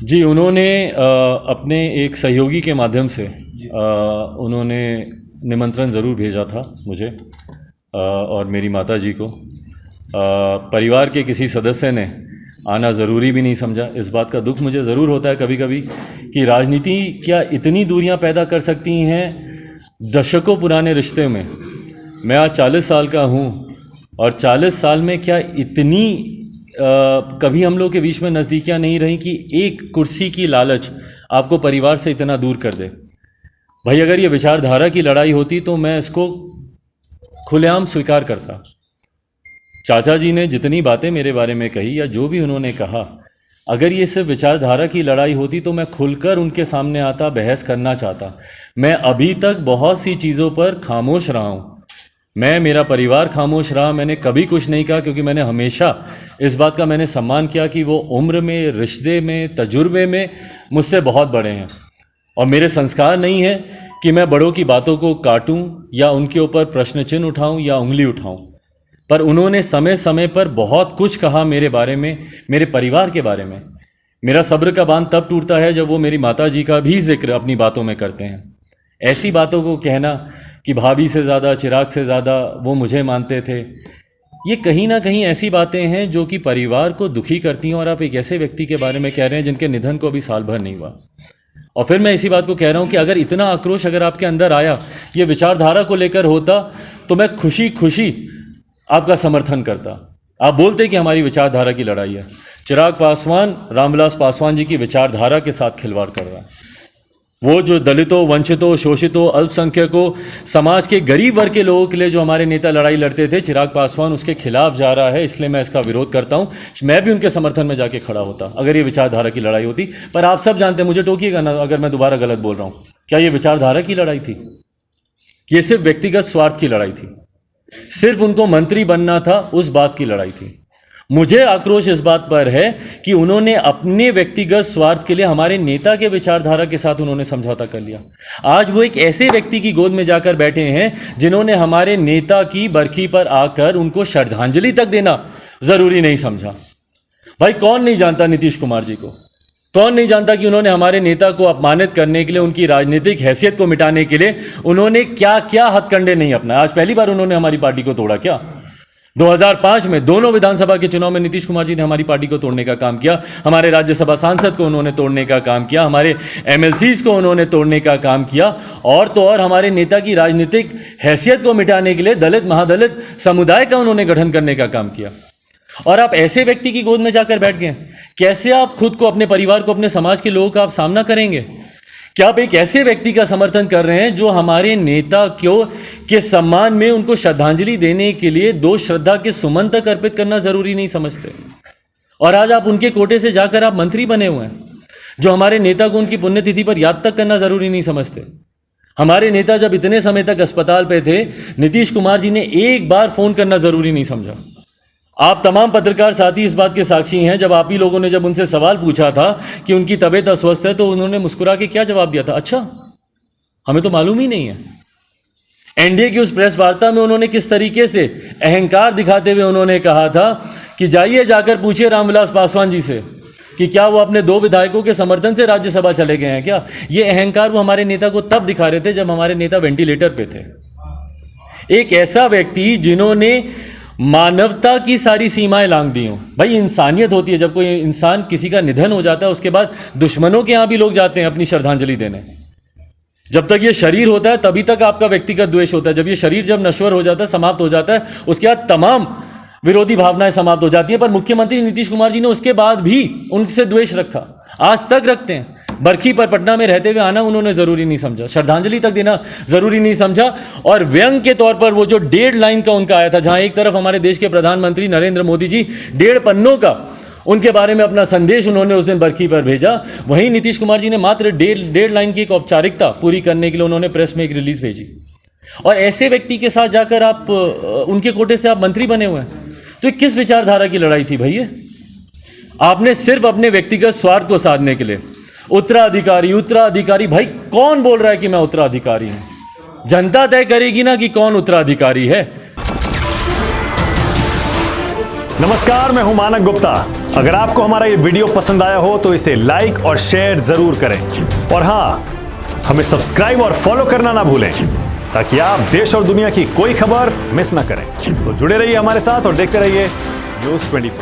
जी, उन्होंने अपने एक सहयोगी के माध्यम से उन्होंने निमंत्रण ज़रूर भेजा था मुझे और मेरी माताजी को। परिवार के किसी सदस्य ने आना ज़रूरी भी नहीं समझा। इस बात का दुख मुझे ज़रूर होता है कभी कभी कि राजनीति क्या इतनी दूरियां पैदा कर सकती हैं दशकों पुराने रिश्ते में। मैं आज 40 साल का हूं और 40 साल में क्या इतनी कभी हम लोग के बीच में नज़दीकियां नहीं रही कि एक कुर्सी की लालच आपको परिवार से इतना दूर कर दे। भाई, अगर ये विचारधारा की लड़ाई होती तो मैं इसको खुलेआम स्वीकार करता। चाचा जी ने जितनी बातें मेरे बारे में कही या जो भी उन्होंने कहा, अगर ये सिर्फ विचारधारा की लड़ाई होती तो मैं खुलकर उनके सामने आता, बहस करना चाहता। मैं अभी तक बहुत सी चीज़ों पर खामोश रहा हूँ। मेरा परिवार खामोश रहा। मैंने कभी कुछ नहीं कहा क्योंकि मैंने हमेशा इस बात का मैंने सम्मान किया कि वो उम्र में, रिश्ते में, तजुर्बे में मुझसे बहुत बड़े हैं और मेरे संस्कार नहीं है कि मैं बड़ों की बातों को काटूं या उनके ऊपर प्रश्न चिन्ह उठाऊं या उंगली उठाऊं। पर उन्होंने समय समय पर बहुत कुछ कहा मेरे बारे में, मेरे परिवार के बारे में। मेरा सब्र का बांध तब टूटता है जब वो मेरी माताजी का भी जिक्र अपनी बातों में करते हैं। ऐसी बातों को कहना कि भाभी से ज़्यादा, चिराग से ज़्यादा वो मुझे मानते थे, ये कहीं ना कहीं ऐसी बातें हैं जो कि परिवार को दुखी करती हैं। और आप एक ऐसे व्यक्ति के बारे में कह रहे हैं जिनके निधन को अभी साल भर नहीं हुआ। और फिर मैं इसी बात को कह रहा हूं कि अगर इतना आक्रोश अगर आपके अंदर आया, ये विचारधारा को लेकर होता, तो मैं खुशी खुशी आपका समर्थन करता। आप बोलते कि हमारी विचारधारा की लड़ाई है। चिराग पासवान रामविलास पासवान जी की विचारधारा के साथ खिलवाड़ कर रहा है। वो जो दलितों, वंचितों, शोषितों, अल्पसंख्यकों, समाज के गरीब वर्ग के लोगों के लिए जो हमारे नेता लड़ाई लड़ते थे, चिराग पासवान उसके खिलाफ जा रहा है। इसलिए मैं इसका विरोध करता हूं। मैं भी उनके समर्थन में जाके खड़ा होता अगर ये विचारधारा की लड़ाई होती। पर आप सब जानते हैं, मुझे टोकिएगा ना अगर मैं दोबारा गलत बोल रहा हूं, क्या ये विचारधारा की लड़ाई थी? ये सिर्फ व्यक्तिगत स्वार्थ की लड़ाई थी। सिर्फ उनको मंत्री बनना था, उस बात की लड़ाई थी। मुझे आक्रोश इस बात पर है कि उन्होंने अपने व्यक्तिगत स्वार्थ के लिए हमारे नेता के विचारधारा के साथ उन्होंने समझौता कर लिया। आज वो एक ऐसे व्यक्ति की गोद में जाकर बैठे हैं जिन्होंने हमारे नेता की बरखी पर आकर उनको श्रद्धांजलि तक देना जरूरी नहीं समझा। भाई, कौन नहीं जानता नीतीश कुमार जी को? कौन नहीं जानता कि उन्होंने हमारे नेता को अपमानित करने के लिए, उनकी राजनीतिक हैसियत को मिटाने के लिए उन्होंने क्या क्या हथकंडे नहीं अपनाए। आज पहली बार उन्होंने हमारी पार्टी को तोड़ा क्या? 2005 में दोनों विधानसभा के चुनाव में नीतीश कुमार जी ने हमारी पार्टी को तोड़ने का काम किया। हमारे राज्यसभा सांसद को उन्होंने तोड़ने का काम किया। हमारे एमएलसीज को उन्होंने तोड़ने का काम किया। और तो और हमारे नेता की राजनीतिक हैसियत को मिटाने के लिए दलित, महादलित समुदाय का उन्होंने गठन करने का काम किया। और आप ऐसे व्यक्ति की गोद में जाकर बैठ गए। कैसे आप खुद को, अपने परिवार को, अपने समाज के लोगों का आप सामना करेंगे? क्या आप एक ऐसे व्यक्ति का समर्थन कर रहे हैं जो हमारे नेता के सम्मान में उनको श्रद्धांजलि देने के लिए 2 श्रद्धा के सुमन तक अर्पित करना जरूरी नहीं समझते? और आज आप उनके कोटे से जाकर आप मंत्री बने हुए हैं। जो हमारे नेता को उनकी पुण्यतिथि पर याद तक करना जरूरी नहीं समझते। हमारे नेता जब इतने समय तक अस्पताल पे थे, नीतीश कुमार जी ने एक बार फोन करना जरूरी नहीं समझा। आप तमाम पत्रकार साथी इस बात के साक्षी हैं। जब आप ही लोगों ने जब उनसे सवाल पूछा था कि उनकी तबीयत अस्वस्थ है, तो उन्होंने मुस्कुरा के क्या जवाब दिया था? अच्छा, हमें तो मालूम ही नहीं है। एनडीए की उस प्रेस वार्ता में उन्होंने किस तरीके से अहंकार दिखाते हुए उन्होंने कहा था कि जाइए जाकर पूछिए रामविलास पासवान जी से कि क्या वो अपने 2 विधायकों के समर्थन से राज्यसभा चले गए हैं क्या? ये अहंकार वो हमारे नेता को तब दिखा रहे थे जब हमारे नेता वेंटिलेटर पे थे। एक ऐसा व्यक्ति जिन्होंने मानवता की सारी सीमाएं लांघ दी हों। भाई, इंसानियत होती है। जब कोई इंसान, किसी का निधन हो जाता है, उसके बाद दुश्मनों के यहां भी लोग जाते हैं अपनी श्रद्धांजलि देने। जब तक ये शरीर होता है तभी तक आपका व्यक्तिगत द्वेष होता है। जब ये शरीर जब नश्वर हो जाता है, समाप्त हो जाता है, उसके बाद तमाम विरोधी भावनाएं समाप्त हो जाती है। पर मुख्यमंत्री नीतीश कुमार जी ने उसके बाद भी उनसे द्वेष रखा, आज तक रखते हैं। बरखी पर पटना में रहते हुए आना उन्होंने जरूरी नहीं समझा, श्रद्धांजलि तक देना जरूरी नहीं समझा। और व्यंग के तौर पर वो जो 1.5 लाइन का उनका आया था, जहां एक तरफ हमारे देश के प्रधानमंत्री नरेंद्र मोदी जी 1.5 पन्नों का उनके बारे में अपना संदेश उन्होंने उस दिन बरखी पर भेजा, वहीं नीतीश कुमार जी ने मात्र 1.5 लाइन की एक औपचारिकता पूरी करने के लिए उन्होंने प्रेस में एक रिलीज भेजी। और ऐसे व्यक्ति के साथ जाकर आप उनके कोटे से आप मंत्री बने हुए हैं। तो किस विचारधारा की लड़ाई थी भैया? आपने सिर्फ अपने व्यक्तिगत स्वार्थ को साधने के लिए उत्तराधिकारी। भाई, कौन बोल रहा है कि मैं उत्तराधिकारी हूं? जनता तय करेगी ना कि कौन उत्तराधिकारी है। नमस्कार, मैं हूं मानक गुप्ता। अगर आपको हमारा ये वीडियो पसंद आया हो तो इसे लाइक और शेयर जरूर करें, और हाँ, हमें सब्सक्राइब और फॉलो करना ना भूलें ताकि आप देश और दुनिया की कोई खबर मिस ना करें। तो जुड़े रहिए हमारे साथ और देखते रहिए News 24।